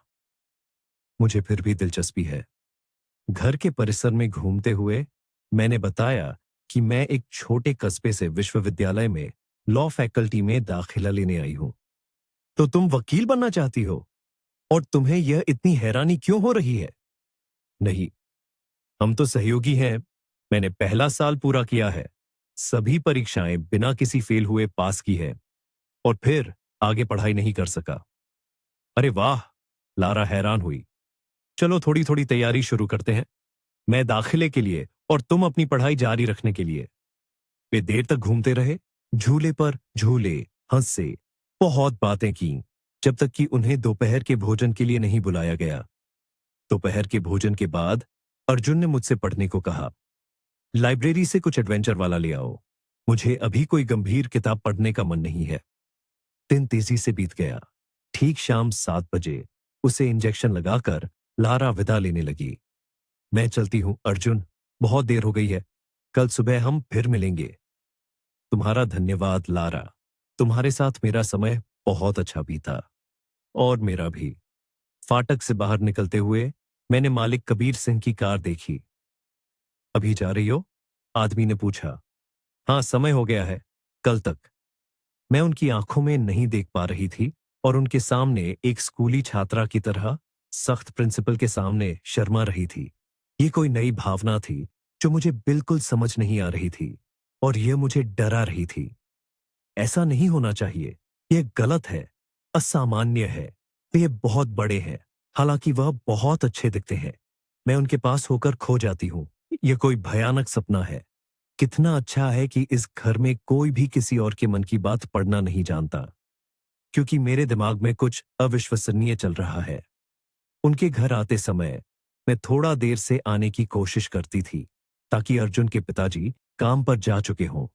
मुझे फिर भी दिलचस्पी है। घर के परिसर में घूमते हुए मैंने बताया कि मैं एक छोटे कस्बे से विश्वविद्यालय में लॉ फैकल्टी में दाखिला लेने आई हूं। तो तुम वकील बनना चाहती हो? और तुम्हें यह इतनी हैरानी क्यों हो रही है? नहीं, हम तो सहयोगी हैं। मैंने पहला साल पूरा किया है, सभी परीक्षाएं बिना किसी फेल हुए पास की है और फिर आगे पढ़ाई नहीं कर सका। अरे वाह, लारा हैरान हुई। चलो थोड़ी थोड़ी तैयारी शुरू करते हैं। मैं दाखिले के लिए और तुम अपनी पढ़ाई जारी रखने के लिए। वे देर तक घूमते रहे, झूले पर झूले, हंसे, बहुत बातें की, जब तक कि उन्हें दोपहर के भोजन के लिए नहीं बुलाया गया। दोपहर के भोजन के बाद अर्जुन ने मुझसे पढ़ने को कहा। लाइब्रेरी से कुछ एडवेंचर वाला ले आओ। मुझे अभी कोई गंभीर किताब पढ़ने का मन नहीं है। दिन तेजी से बीत गया। ठीक शाम 7 बजे उसे इंजेक्शन लगाकर लारा विदा लेने लगी। मैं चलती हूं अर्जुन, बहुत देर हो गई है। कल सुबह हम फिर मिलेंगे। तुम्हारा धन्यवाद लारा। तुम्हारे साथ मेरा समय बहुत अच्छा बीता। और मेरा भी। फाटक से बाहर निकलते हुए मैंने मालिक कबीर सिंह की कार देखी। अभी जा रही हो? आदमी ने पूछा। हाँ, समय हो गया है। कल तक। मैं उनकी आंखों में नहीं देख पा रही थी और उनके सामने एक स्कूली छात्रा की तरह सख्त प्रिंसिपल के सामने शर्मा रही थी। ये कोई नई भावना थी जो मुझे बिल्कुल समझ नहीं आ रही थी और यह मुझे डरा रही थी। ऐसा नहीं होना चाहिए। यह गलत है, असामान्य है। वे बहुत बड़े हैं, हालांकि वह बहुत अच्छे दिखते हैं। मैं उनके पास होकर खो जाती हूँ। यह कोई भयानक सपना है। कितना अच्छा है कि इस घर में कोई भी किसी और के मन की बात पढ़ना नहीं जानता, क्योंकि मेरे दिमाग में कुछ अविश्वसनीय चल रहा है। उनके घर आते समय मैं थोड़ा देर से आने की कोशिश करती थी, ताकि अर्जुन के पिताजी काम पर जा चुके हों।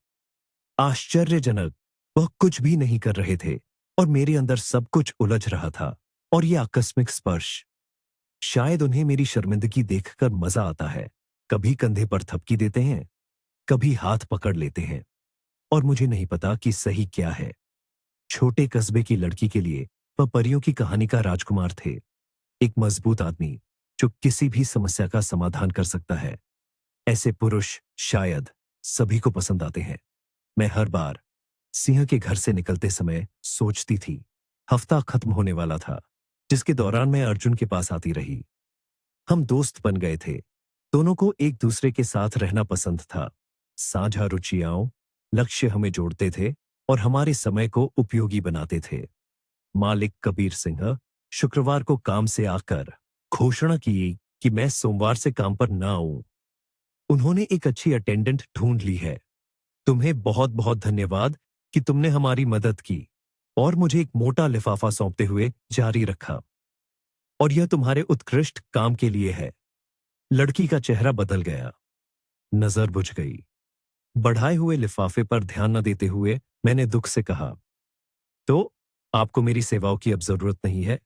आश्चर्यजनक, वह कुछ भी नहीं कर रहे थे और मेरे अंदर सब कुछ उलझ रहा था। और यह आकस्मिक स्पर्श, शायद उन्हें मेरी शर्मिंदगी देखकर मजा आता है। कभी कंधे पर थपकी देते हैं, कभी हाथ पकड़ लेते हैं, और मुझे नहीं पता कि सही क्या है। छोटे कस्बे की लड़की के लिए वह परियों की कहानी का राजकुमार थे। एक मजबूत आदमी जो किसी भी समस्या का समाधान कर सकता है। ऐसे पुरुष शायद सभी को पसंद आते हैं। मैं हर बार सिंह के घर से निकलते समय सोचती थी। हफ्ता खत्म होने वाला था, जिसके दौरान मैं अर्जुन के पास आती रही। हम दोस्त बन गए थे। दोनों को एक दूसरे के साथ रहना पसंद था। साझा रुचियां, लक्ष्य हमें जोड़ते थे और हमारे समय को उपयोगी बनाते थे। मालिक कबीर सिंह शुक्रवार को काम से आकर घोषणा की कि मैं सोमवार से काम पर ना आऊं। उन्होंने एक अच्छी अटेंडेंट ढूंढ ली है। तुम्हें बहुत बहुत धन्यवाद कि तुमने हमारी मदद की। और मुझे एक मोटा लिफाफा सौंपते हुए जारी रखा। और यह तुम्हारे उत्कृष्ट काम के लिए है। लड़की का चेहरा बदल गया। नजर बुझ गई। बढ़ाए हुए लिफाफे पर ध्यान न देते हुए मैंने दुख से कहा, तो आपको मेरी सेवाओं की अब जरूरत नहीं है?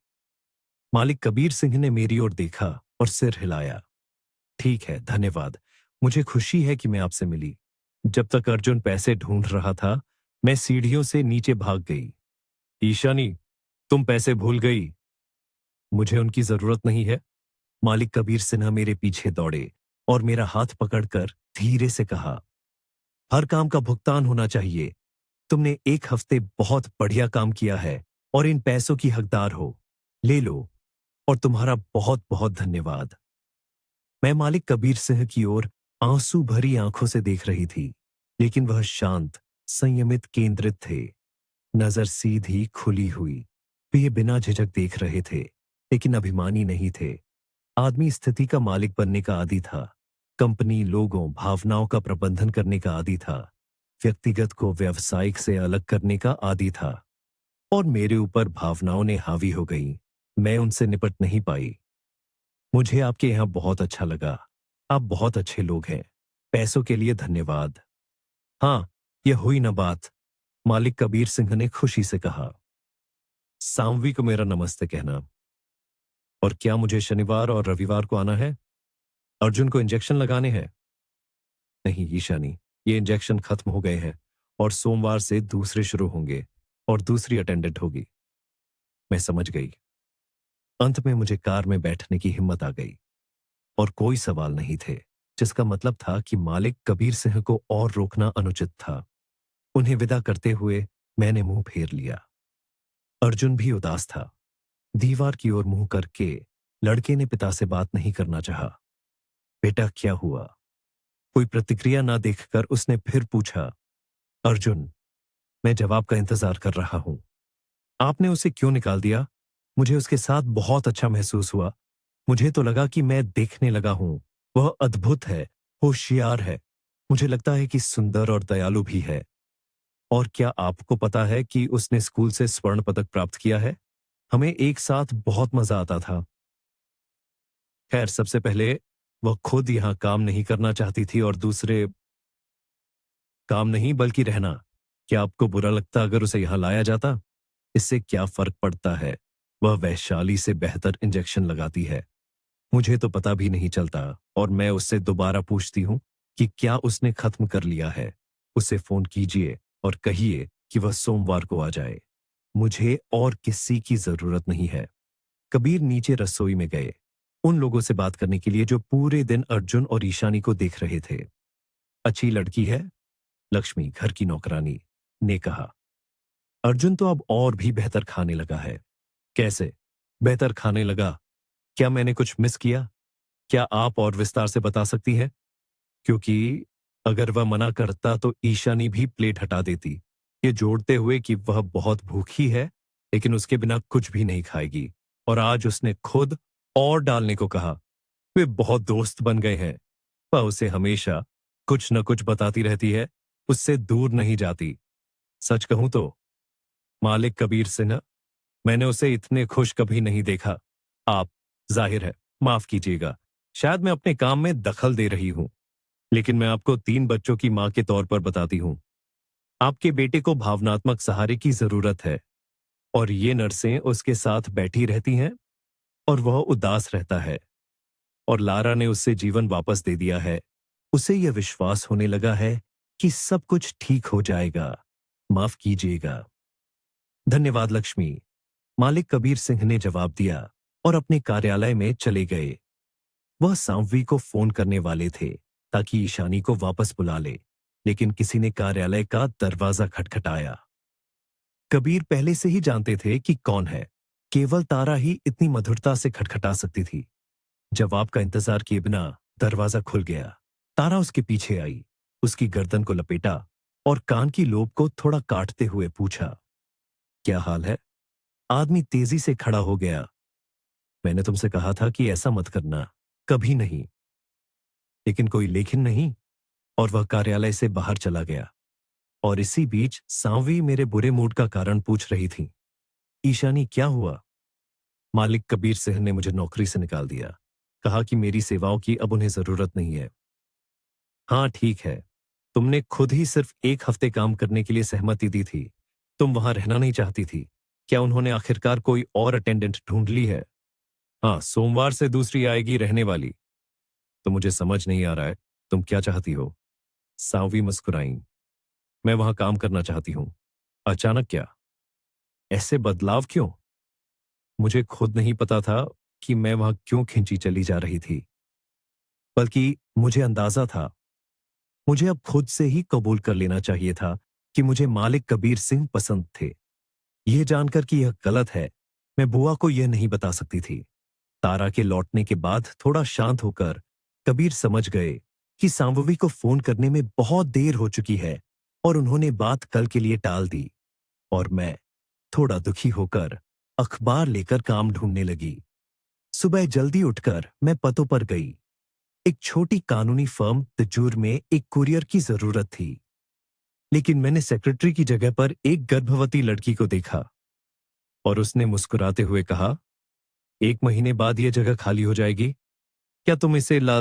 मालिक कबीर सिंह ने मेरी ओर देखा और सिर हिलाया। ठीक है, धन्यवाद। मुझे खुशी है कि मैं आपसे मिली। जब तक अर्जुन पैसे ढूंढ रहा था, मैं सीढ़ियों से नीचे भाग गई। ईशानी, तुम पैसे भूल गई। मुझे उनकी जरूरत नहीं है। मालिक कबीर सिन्हा मेरे पीछे दौड़े और मेरा हाथ पकड़कर धीरे से कहा, हर काम का भुगतान होना चाहिए। तुमने एक हफ्ते बहुत बढ़िया काम किया है और इन पैसों की हकदार हो। ले लो। और तुम्हारा बहुत बहुत धन्यवाद। मैं मालिक कबीर सिंह की ओर आंसू भरी आंखों से देख रही थी, लेकिन वह शांत, संयमित, केंद्रित थे। नजर सीधी खुली हुई। वे बिना झिझक देख रहे थे, लेकिन अभिमानी नहीं थे। आदमी स्थिति का मालिक बनने का आदी था। कंपनी, लोगों, भावनाओं का प्रबंधन करने का आदी था। व्यक्तिगत को व्यावसायिक से अलग करने का आदी था। और मेरे ऊपर भावनाओं ने हावी हो गई। मैं उनसे निपट नहीं पाई। मुझे आपके यहां बहुत अच्छा लगा। आप बहुत अच्छे लोग हैं। पैसों के लिए धन्यवाद। हाँ, यह हुई ना बात। मालिक कबीर सिंह ने खुशी से कहा। सांवी को मेरा नमस्ते कहना। और क्या मुझे शनिवार और रविवार को आना है? अर्जुन को इंजेक्शन लगाने हैं? नहीं ईशानी, ये इंजेक्शन खत्म हो गए हैं और सोमवार से दूसरे शुरू होंगे और दूसरी अटेंडेंट होगी। मैं समझ गई। अंत में मुझे कार में बैठने की हिम्मत आ गई और कोई सवाल नहीं थे, जिसका मतलब था कि मालिक कबीर सिंह को और रोकना अनुचित था। उन्हें विदा करते हुए मैंने मुंह फेर लिया। अर्जुन भी उदास था। दीवार की ओर मुंह करके लड़के ने पिता से बात नहीं करना चाहा। बेटा, क्या हुआ? कोई प्रतिक्रिया ना देखकर उसने फिर पूछा। अर्जुन, मैं जवाब का इंतजार कर रहा हूं। आपने उसे क्यों निकाल दिया? मुझे उसके साथ बहुत अच्छा महसूस हुआ। मुझे तो लगा कि मैं देखने लगा हूं। वह अद्भुत है, होशियार है। मुझे लगता है कि सुंदर और दयालु भी है। और क्या आपको पता है कि उसने स्कूल से स्वर्ण पदक प्राप्त किया है? हमें एक साथ बहुत मजा आता था। खैर, सबसे पहले वह खुद यहां काम नहीं करना चाहती थी और दूसरे, काम नहीं बल्कि रहना। क्या आपको बुरा लगता अगर उसे यहां लाया जाता? इससे क्या फर्क पड़ता है? वह वैशाली से बेहतर इंजेक्शन लगाती है। मुझे तो पता भी नहीं चलता और मैं उससे दोबारा पूछती हूँ कि क्या उसने खत्म कर लिया है। उसे फोन कीजिए और कहिए कि वह सोमवार को आ जाए। मुझे और किसी की जरूरत नहीं है। कबीर नीचे रसोई में गए, उन लोगों से बात करने के लिए जो पूरे दिन अर्जुन और ईशानी को देख रहे थे। अच्छी लड़की है, लक्ष्मी घर की नौकरानी ने कहा। अर्जुन तो अब और भी बेहतर खाने लगा है। कैसे बेहतर खाने लगा? क्या मैंने कुछ मिस किया? क्या आप और विस्तार से बता सकती हैं? क्योंकि अगर वह मना करता तो ईशानी भी प्लेट हटा देती, ये जोड़ते हुए कि वह बहुत भूखी है लेकिन उसके बिना कुछ भी नहीं खाएगी। और आज उसने खुद और डालने को कहा। वे बहुत दोस्त बन गए हैं। वह उसे हमेशा कुछ न कुछ बताती रहती है, उससे दूर नहीं जाती। सच कहूं तो मालिक कबीर सिंह, मैंने उसे इतने खुश कभी नहीं देखा। आप, जाहिर है, माफ कीजिएगा, शायद मैं अपने काम में दखल दे रही हूं, लेकिन मैं आपको 3 बच्चों की मां के तौर पर बताती हूं। आपके बेटे को भावनात्मक सहारे की जरूरत है और ये नर्सें उसके साथ बैठी रहती हैं और वह उदास रहता है। और लारा ने उससे जीवन वापस दे दिया है। उसे यह विश्वास होने लगा है कि सब कुछ ठीक हो जाएगा। माफ कीजिएगा। धन्यवाद लक्ष्मी, मालिक कबीर सिंह ने जवाब दिया और अपने कार्यालय में चले गए। वह सांवी को फोन करने वाले थे ताकि ईशानी को वापस बुला ले, लेकिन किसी ने कार्यालय का दरवाजा खटखटाया। कबीर पहले से ही जानते थे कि कौन है। केवल तारा ही इतनी मधुरता से खटखटा सकती थी। जवाब का इंतजार किए बिना दरवाजा खुल गया। तारा उसके पीछे आई, उसकी गर्दन को लपेटा और कान की लोब को थोड़ा काटते हुए पूछा, क्या हाल है? आदमी तेजी से खड़ा हो गया। मैंने तुमसे कहा था कि ऐसा मत करना, कभी नहीं। लेकिन कोई लेकिन नहीं, और वह कार्यालय से बाहर चला गया। और इसी बीच सांवी मेरे बुरे मूड का कारण पूछ रही थी। ईशानी, क्या हुआ? मालिक कबीर सिंह ने मुझे नौकरी से निकाल दिया। कहा कि मेरी सेवाओं की अब उन्हें जरूरत नहीं है। हाँ ठीक है, तुमने खुद ही सिर्फ 1 हफ्ते काम करने के लिए सहमति दी थी। तुम वहां रहना नहीं चाहती थी। क्या उन्होंने आखिरकार कोई और अटेंडेंट ढूंढ ली है? हाँ, सोमवार से दूसरी आएगी रहने वाली। तो मुझे समझ नहीं आ रहा है, तुम क्या चाहती हो? सावी मुस्कुराई। मैं वहां काम करना चाहती हूं। अचानक क्या? ऐसे बदलाव क्यों? मुझे खुद नहीं पता था कि मैं वहां क्यों खिंची चली जा रही थी, बल्कि मुझे अंदाजा था। मुझे अब खुद से ही कबूल कर लेना चाहिए था कि मुझे मालिक कबीर सिंह पसंद थे। यह जानकर कि यह गलत है, मैं बुआ को यह नहीं बता सकती थी। तारा के लौटने के बाद थोड़ा शांत होकर कबीर समझ गए कि सांभवी को फोन करने में बहुत देर हो चुकी है और उन्होंने बात कल के लिए टाल दी। और मैं थोड़ा दुखी होकर अखबार लेकर काम ढूंढने लगी। सुबह जल्दी उठकर मैं पतों पर गई। एक छोटी कानूनी फर्म तजूर में एक कुरियर की जरूरत थी, लेकिन मैंने सेक्रेटरी की जगह पर एक गर्भवती लड़की को देखा और उसने मुस्कुराते हुए कहा, 1 महीने बाद यह जगह खाली हो जाएगी। क्या तुम इसे ला